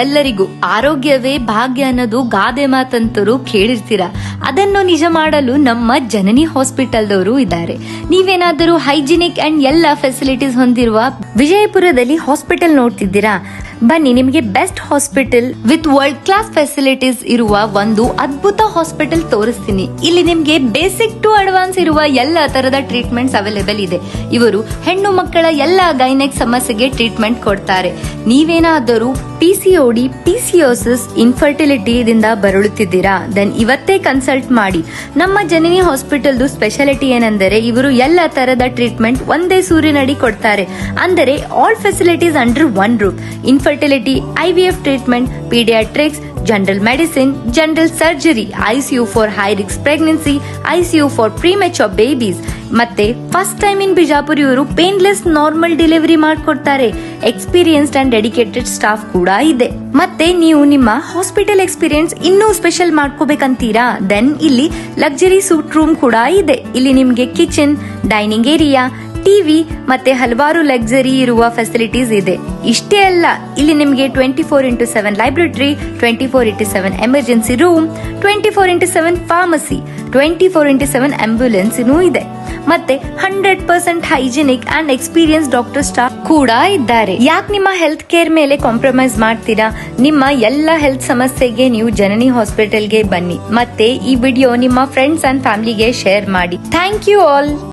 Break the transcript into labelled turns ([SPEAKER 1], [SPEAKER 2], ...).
[SPEAKER 1] ಎಲ್ಲರಿಗೂ ಆರೋಗ್ಯವೇ ಭಾಗ್ಯ ಅನ್ನೋದು ಗಾದೆ ಮಾತಂತರೂ ಕೇಳಿರ್ತೀರಾ. ಅದನ್ನು ನಿಜ ಮಾಡಲು ನಮ್ಮ ಜನನಿ ಹಾಸ್ಪಿಟಲ್ದವರು ಇದ್ದಾರೆ. ನೀವೇನಾದರೂ ಹೈಜಿನಿಕ್ ಅಂಡ್ ಎಲ್ಲ ಫೆಸಿಲಿಟೀಸ್ ಹೊಂದಿರುವ ವಿಜಯಪುರದಲ್ಲಿ ಹಾಸ್ಪಿಟಲ್ ನೋಡ್ತಿದ್ದೀರಾ? ಬನ್ನಿ, ನಿಮಗೆ best hospital with world class facilities ಇರುವ ಒಂದು ಅದ್ಭುತ ಹಾಸ್ಪಿಟಲ್ ತೋರಿಸ್ತೀನಿ. ಇಲ್ಲಿ ನಿಮ್ಗೆ ಬೇಸಿಕ್ ಟು ಅಡ್ವಾನ್ಸ್ ಇರುವ ಎಲ್ಲ ತರದ ಟ್ರೀಟ್ಮೆಂಟ್ಸ್ ಅವೈಲೇಬಲ್ ಇದೆ. ಇವರು ಹೆಣ್ಣು ಮಕ್ಕಳ ಎಲ್ಲ ಗೈನೆಕ್ ಸಮಸ್ಯೆಗೆ ಟ್ರೀಟ್ಮೆಂಟ್ ಕೊಡ್ತಾರೆ. ನೀವೇನಾದರೂ PCOD, PCOS, ಇನ್ಫರ್ಟಿಲಿಟಿ ದಿಂದ ಬರಳುತ್ತಿದ್ದೀರಾ? ದೆನ್ ಇವತ್ತೇ ಕನ್ಸಲ್ಟ್ ಮಾಡಿ. ನಮ್ಮ ಜನನಿ ಹಾಸ್ಪಿಟಲ್ದು ಸ್ಪೆಷಾಲಿಟಿ ಏನೆಂದರೆ ಇವರು ಎಲ್ಲ ತರದ ಟ್ರೀಟ್ಮೆಂಟ್ ಒಂದೇ ಸೂರಿನಡಿ ಕೊಡ್ತಾರೆ. ಅಂದರೆ all facilities under one roof. Infertility, IVF treatment, paediatrics, general medicine, general surgery, ICU for high risk pregnancy, ICU for premature babies. ಮತ್ತೆ ಫಸ್ಟ್ ಟೈಮ್ ಇನ್ ಬಿಜಾಪುರ ಇವರು ಪೇನ್ಲೆಸ್ ನಾರ್ಮಲ್ ಡೆಲಿವರಿ ಮಾಡಿಕೊಡ್ತಾರೆ. ಎಕ್ಸ್ಪೀರಿಯನ್ಸ್ಡ್ ಅಂಡ್ ಡೆಡಿಕೇಟೆಡ್ ಸ್ಟಾಫ್ ಕೂಡ ಇದೆ. ಮತ್ತೆ ನೀವು ನಿಮ್ಮ hospital experience ಇನ್ನೂ special ಮಾಡ್ಕೋಬೇಕಂತೀರಾ? Then ಇಲ್ಲಿ ಲಕ್ಸರಿ ಸೂಟ್ ರೂಮ್ ಕೂಡ ಇದೆ. ಇಲ್ಲಿ ನಿಮ್ಗೆ ಕಿಚನ್, ಡೈನಿಂಗ್ ಏರಿಯಾ, ಟಿವಿ ಮತ್ತೆ ಹಲವಾರು ಲಕ್ಸರಿ ಇರುವ ಫೆಸಿಲಿಟೀಸ್ ಇದೆ. ಇಷ್ಟೇ ಅಲ್ಲ, ಇಲ್ಲಿ ನಿಮಗೆ 24x7 library, 24x7 emergency room, 24x7 pharmacy, 24x7 ambulance ಇದೆ. ಮತ್ತೆ 100% hygienic and experience doctor staff ಕೂಡ ಇದ್ದಾರೆ. ಯಾಕೆ ನಿಮ್ಮ ಹೆಲ್ತ್ ಕೇರ್ ಮೇಲೆ ಕಾಂಪ್ರಮೈಸ್ ಮಾಡ್ತೀರಾ? ನಿಮ್ಮ ಎಲ್ಲ ಹೆಲ್ತ್ ಸಮಸ್ಯೆಗೆ ನೀವು ಜನನಿ ಹಾಸ್ಪಿಟಲ್ಗೆ ಬನ್ನಿ. ಮತ್ತೆ ಈ ವಿಡಿಯೋ ನಿಮ್ಮ ಫ್ರೆಂಡ್ಸ್ ಅಂಡ್ ಫ್ಯಾಮಿಲಿಗೆ ಶೇರ್ ಮಾಡಿ. Thank you all.